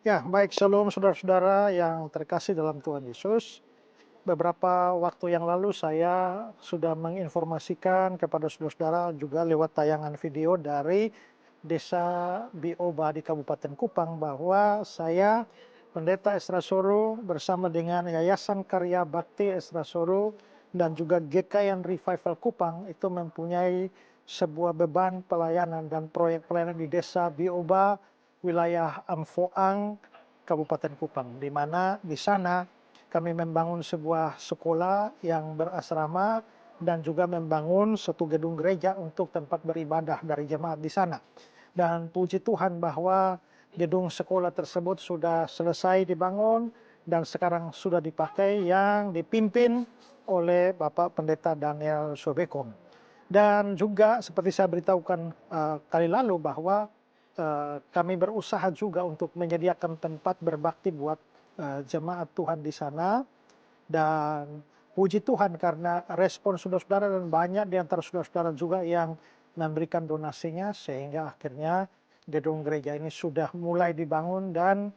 Ya, baik, shalom saudara-saudara yang terkasih dalam Tuhan Yesus. Beberapa waktu yang lalu saya sudah menginformasikan kepada saudara-saudara juga lewat tayangan video dari Desa Bioba di Kabupaten Kupang bahwa saya, Pendeta Esra Soro bersama dengan Yayasan Karya Bakti Esra Soro dan juga GKN Revival Kupang itu mempunyai sebuah beban pelayanan dan proyek pelayanan di Desa Bioba, wilayah Amfoang, Kabupaten Kupang, di mana di sana kami membangun sebuah sekolah yang berasrama dan juga membangun satu gedung gereja untuk tempat beribadah dari jemaat di sana. Dan puji Tuhan bahwa gedung sekolah tersebut sudah selesai dibangun dan sekarang sudah dipakai, yang dipimpin oleh Bapak Pendeta Daniel Sobekom. Dan juga seperti saya beritahukan kali lalu bahwa kami berusaha juga untuk menyediakan tempat berbakti buat jemaat Tuhan di sana. Dan puji Tuhan karena respon saudara-saudara dan banyak di antara saudara-saudara juga yang memberikan donasinya, sehingga akhirnya gedung gereja ini sudah mulai dibangun dan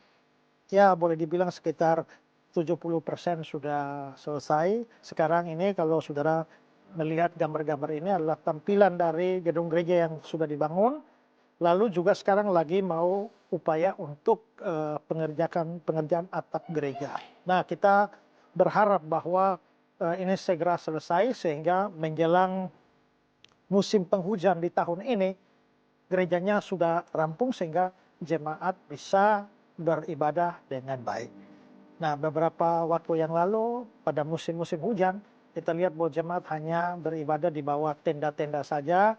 ya boleh dibilang sekitar 70% sudah selesai. Sekarang ini kalau saudara melihat gambar-gambar ini adalah tampilan dari gedung gereja yang sudah dibangun. Lalu juga sekarang lagi mau upaya untuk pengerjaan atap gereja. Nah, kita berharap bahwa ini segera selesai sehingga menjelang musim penghujan di tahun ini gerejanya sudah rampung sehingga jemaat bisa beribadah dengan baik. Nah, beberapa waktu yang lalu pada musim-musim hujan kita lihat bahwa jemaat hanya beribadah di bawah tenda-tenda saja.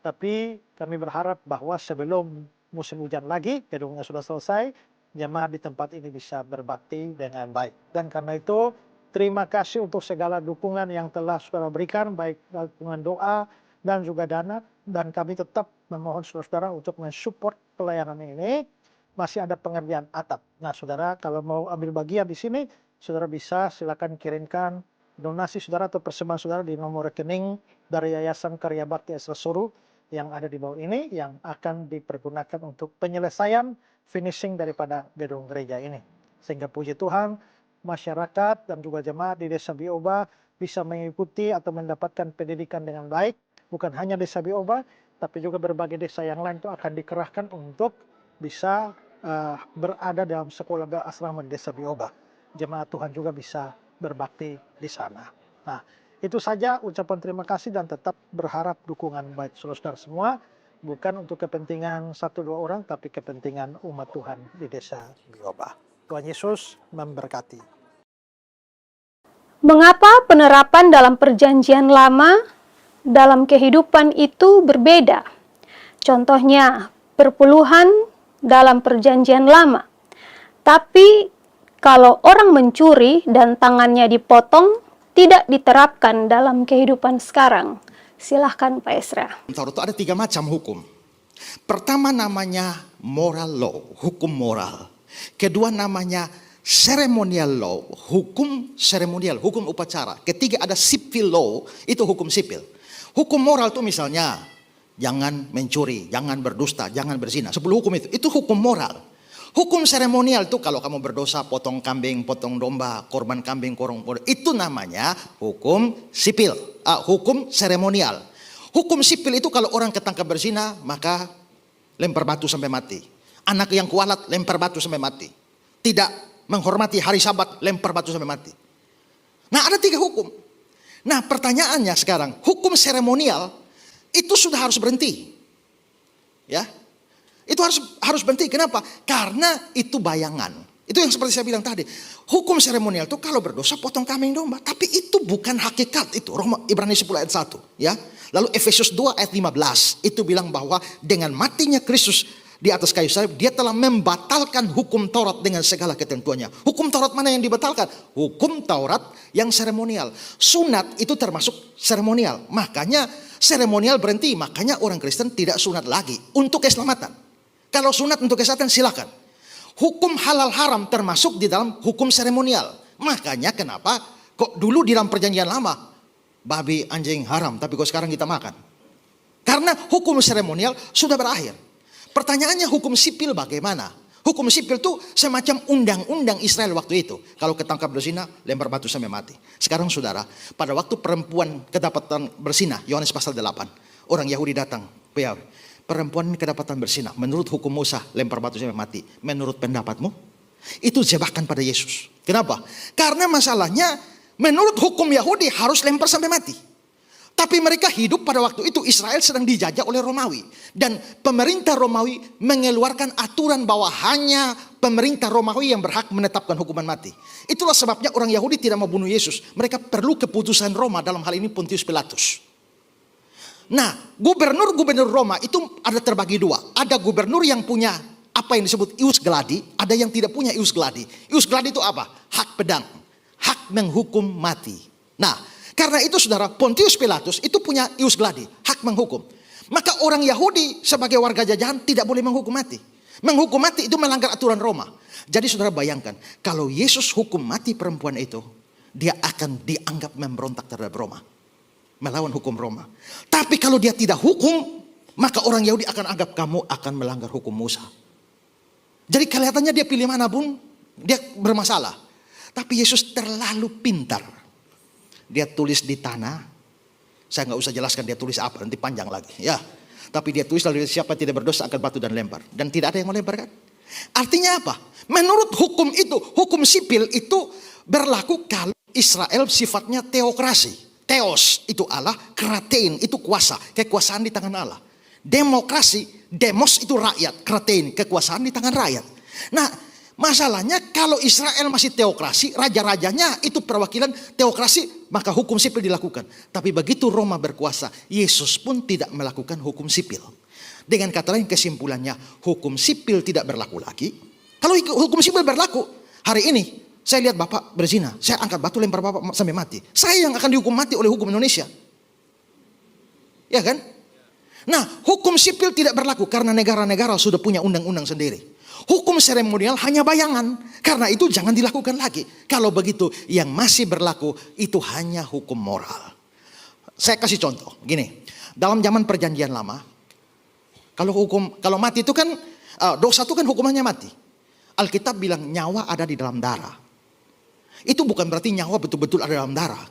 Tapi kami berharap bahwa sebelum musim hujan lagi, gedungnya sudah selesai, jemaat di tempat ini bisa berbakti dengan baik. Dan karena itu, terima kasih untuk segala dukungan yang telah saudara berikan, baik dukungan doa dan juga dana. Dan kami tetap memohon saudara-saudara untuk mensupport pelayanan ini. Masih ada pengerjaan atap. Nah, saudara, kalau mau ambil bagian di sini, saudara bisa silakan kirimkan donasi saudara atau persembahan saudara di nomor rekening dari Yayasan Karya Bakti Esra Soro yang ada di bawah ini, yang akan dipergunakan untuk penyelesaian finishing daripada gedung gereja ini. Sehingga puji Tuhan, masyarakat dan juga jemaat di Desa Bioba bisa mengikuti atau mendapatkan pendidikan dengan baik. Bukan hanya Desa Bioba, tapi juga berbagai desa yang lain itu akan dikerahkan untuk bisa berada dalam sekolah asrama di Desa Bioba. Jemaat Tuhan juga bisa berbakti di sana. Nah, itu saja ucapan terima kasih dan tetap berharap dukungan baik saudara semua, bukan untuk kepentingan 1-2 orang, tapi kepentingan umat Tuhan di Desa Bioba. Tuhan Yesus memberkati. Mengapa penerapan dalam perjanjian lama dalam kehidupan itu berbeda? Contohnya, perpuluhan dalam perjanjian lama. Tapi kalau orang mencuri dan tangannya dipotong, tidak diterapkan dalam kehidupan sekarang. Silahkan Pak Esra. Taurat itu ada 3 macam hukum. Pertama namanya moral law, hukum moral. Kedua namanya ceremonial law, hukum seremonial, hukum upacara. Ketiga ada civil law, itu hukum sipil. Hukum moral itu misalnya, jangan mencuri, jangan berdusta, jangan berzina. 10 hukum itu hukum moral. Hukum seremonial itu kalau kamu berdosa, potong kambing, potong domba, korban kambing, korban, itu namanya hukum sipil, hukum seremonial. Hukum sipil itu kalau orang ketangkap berzina, maka lempar batu sampai mati. Anak yang kualat, lempar batu sampai mati. Tidak menghormati hari Sabat, lempar batu sampai mati. Nah, ada 3 hukum. Nah, pertanyaannya sekarang, hukum seremonial itu sudah harus berhenti. Ya. Itu harus berhenti. Kenapa? Karena itu bayangan. Itu yang seperti saya bilang tadi. Hukum seremonial itu kalau berdosa potong kambing domba. Tapi itu bukan hakikat itu. Ibrani 10 ayat 1. Ya. Lalu Efesus 2 ayat 15. Itu bilang bahwa dengan matinya Kristus di atas kayu salib, dia telah membatalkan hukum Taurat dengan segala ketentuannya. Hukum Taurat mana yang dibatalkan? Hukum Taurat yang seremonial. Sunat itu termasuk seremonial. Makanya seremonial berhenti. Makanya orang Kristen tidak sunat lagi untuk keselamatan. Kalau sunat untuk kesehatan silakan. Hukum halal haram termasuk di dalam hukum seremonial. Makanya kenapa kok dulu di dalam perjanjian lama babi anjing haram, tapi kok sekarang kita makan? Karena hukum seremonial sudah berakhir. Pertanyaannya hukum sipil bagaimana? Hukum sipil itu semacam undang-undang Israel waktu itu. Kalau ketangkap berzina, lempar batu sampai mati. Sekarang saudara, pada waktu perempuan kedapatan berzina, Yohanes pasal 8, orang Yahudi datang, perempuan ini kedapatan berzina, menurut hukum Musa, lempar batu sampai mati. Menurut pendapatmu? Itu jebakan pada Yesus. Kenapa? Karena masalahnya, menurut hukum Yahudi harus lempar sampai mati. Tapi mereka hidup pada waktu itu Israel sedang dijajah oleh Romawi. Dan pemerintah Romawi mengeluarkan aturan bahwa hanya pemerintah Romawi yang berhak menetapkan hukuman mati. Itulah sebabnya orang Yahudi tidak mau bunuh Yesus. Mereka perlu keputusan Roma, dalam hal ini Pontius Pilatus. Nah, gubernur-gubernur Roma itu ada terbagi dua. Ada gubernur yang punya apa yang disebut ius gladi, ada yang tidak punya ius gladi. Ius gladi itu apa? Hak pedang, hak menghukum mati. Nah, karena itu saudara, Pontius Pilatus itu punya ius gladi, hak menghukum. Maka orang Yahudi sebagai warga jajahan tidak boleh menghukum mati. Menghukum mati itu melanggar aturan Roma. Jadi saudara bayangkan, kalau Yesus hukum mati perempuan itu, dia akan dianggap memberontak terhadap Roma. Melawan hukum Roma. Tapi kalau dia tidak hukum, maka orang Yahudi akan anggap kamu akan melanggar hukum Musa. Jadi kelihatannya dia pilih mana pun, dia bermasalah. Tapi Yesus terlalu pintar. Dia tulis di tanah. Saya nggak usah jelaskan dia tulis apa, nanti panjang lagi. Ya, tapi dia tulis lalu siapa tidak berdosa angkat batu dan lempar. Dan tidak ada yang melempar kan? Artinya apa? Menurut hukum itu, hukum sipil itu berlaku kalau Israel sifatnya teokrasi. Theos itu Allah, kratein itu kuasa, kekuasaan di tangan Allah. Demokrasi, demos itu rakyat, kratein kekuasaan di tangan rakyat. Nah, masalahnya kalau Israel masih teokrasi, raja-rajanya itu perwakilan teokrasi, maka hukum sipil dilakukan. Tapi begitu Roma berkuasa, Yesus pun tidak melakukan hukum sipil. Dengan kata lain kesimpulannya, hukum sipil tidak berlaku lagi. Kalau hukum sipil berlaku, hari ini saya lihat Bapak berzina, saya angkat batu lempar Bapak sampai mati. Saya yang akan dihukum mati oleh hukum Indonesia. Ya kan? Nah, hukum sipil tidak berlaku karena negara-negara sudah punya undang-undang sendiri. Hukum seremonial hanya bayangan. Karena itu jangan dilakukan lagi. Kalau begitu yang masih berlaku itu hanya hukum moral. Saya kasih contoh. Gini, dalam zaman perjanjian lama, kalau mati itu kan, dosa itu kan hukumannya mati. Alkitab bilang nyawa ada di dalam darah. Itu bukan berarti nyawa betul-betul ada dalam darah.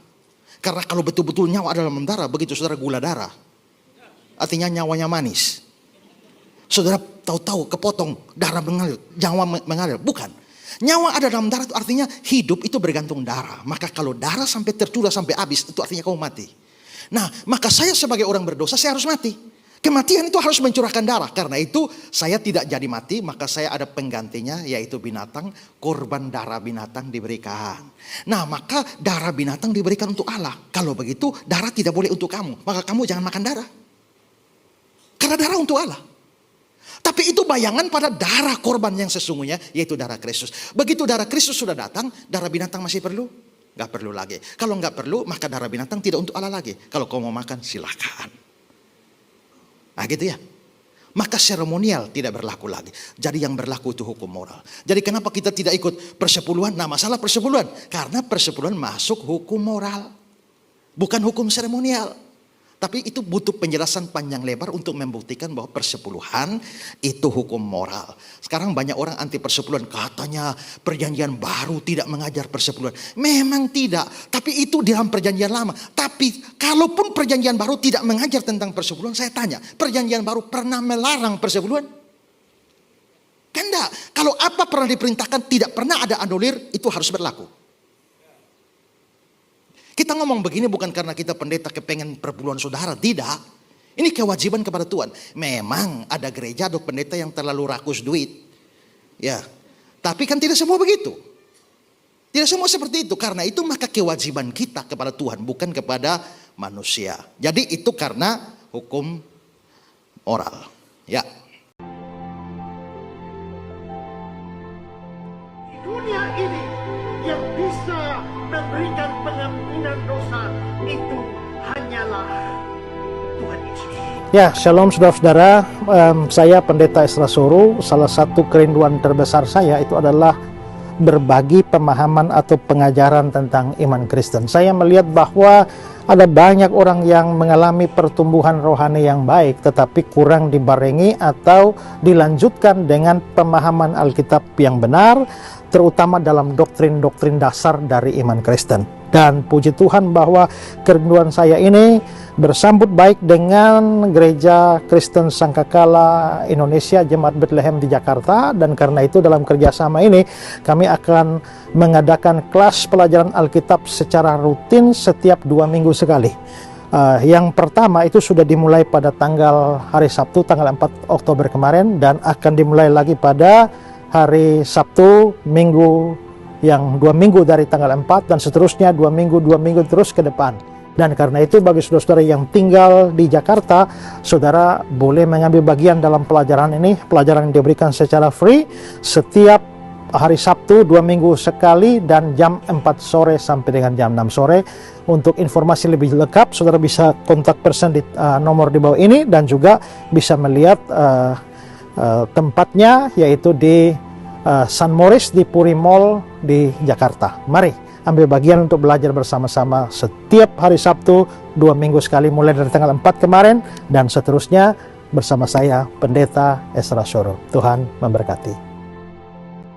Karena kalau betul-betul nyawa ada dalam darah, begitu saudara gula darah. Artinya nyawanya manis. Saudara tahu-tahu kepotong, darah mengalir, nyawa mengalir. Bukan. Nyawa ada dalam darah itu artinya hidup itu bergantung darah. Maka kalau darah sampai tercurah sampai habis, itu artinya kamu mati. Nah, maka saya sebagai orang berdosa, saya harus mati. Kematian itu harus mencurahkan darah. Karena itu saya tidak jadi mati, maka saya ada penggantinya yaitu binatang. Korban darah binatang diberikan. Nah, maka darah binatang diberikan untuk Allah. Kalau begitu darah tidak boleh untuk kamu. Maka kamu jangan makan darah. Karena darah untuk Allah. Tapi itu bayangan pada darah korban yang sesungguhnya, yaitu darah Kristus. Begitu darah Kristus sudah datang, darah binatang masih perlu? Gak perlu lagi. Kalau gak perlu, maka darah binatang tidak untuk Allah lagi. Kalau kau mau makan, silakan. Nah gitu ya. Maka seremonial tidak berlaku lagi. Jadi yang berlaku itu hukum moral. Jadi kenapa kita tidak ikut persepuluhan? Nah, masalah persepuluhan. Karena persepuluhan masuk hukum moral. Bukan hukum seremonial. Tapi itu butuh penjelasan panjang lebar untuk membuktikan bahwa persepuluhan itu hukum moral. Sekarang banyak orang anti persepuluhan. Katanya perjanjian baru tidak mengajar persepuluhan. Memang tidak. Tapi itu di dalam perjanjian lama. Tapi kalaupun perjanjian baru tidak mengajar tentang persepuluhan, saya tanya, perjanjian baru pernah melarang persepuluhan? Kan enggak. Kalau apa pernah diperintahkan tidak pernah ada anulir, itu harus berlaku. Kita ngomong begini bukan karena kita pendeta kepengen perpuluhan saudara. Tidak. Ini kewajiban kepada Tuhan. Memang ada gereja atau pendeta yang terlalu rakus duit. Ya. Tapi kan tidak semua begitu. Tidak semua seperti itu. Karena itu maka kewajiban kita kepada Tuhan. Bukan kepada manusia. Jadi itu karena hukum moral. Ya. Di dunia ini yang bisa memberikan pengampunan dosa itu hanyalah Tuhan Yesus. Ya, shalom saudara-saudara. Saya Pendeta Esra Suru. Salah satu kerinduan terbesar saya itu adalah berbagi pemahaman atau pengajaran tentang iman Kristen. Saya melihat bahwa ada banyak orang yang mengalami pertumbuhan rohani yang baik, tetapi kurang dibarengi atau dilanjutkan dengan pemahaman Alkitab yang benar, terutama dalam doktrin-doktrin dasar dari iman Kristen. Dan puji Tuhan bahwa kerinduan saya ini bersambut baik dengan Gereja Kristen Sangkakala Indonesia Jemaat Bethlehem di Jakarta, dan karena itu dalam kerjasama ini kami akan mengadakan kelas pelajaran Alkitab secara rutin setiap 2 minggu sekali. Yang pertama itu sudah dimulai pada tanggal hari Sabtu tanggal 4 Oktober kemarin, dan akan dimulai lagi pada hari Sabtu minggu yang 2 minggu dari tanggal 4, dan seterusnya 2 minggu terus ke depan. Dan karena itu bagi saudara-saudara yang tinggal di Jakarta, saudara boleh mengambil bagian dalam pelajaran ini. Pelajaran yang diberikan secara free setiap hari Sabtu 2 minggu sekali, dan jam 4 sore sampai dengan jam 6 sore. Untuk informasi lebih lengkap, saudara bisa kontak person di nomor di bawah ini, dan juga bisa melihat tempatnya, yaitu di San Moritz di Puri Mall di Jakarta. Mari ambil bagian untuk belajar bersama-sama setiap hari Sabtu 2 minggu sekali, mulai dari tanggal 4 kemarin dan seterusnya, bersama saya Pendeta Ezra Shoro. Tuhan memberkati.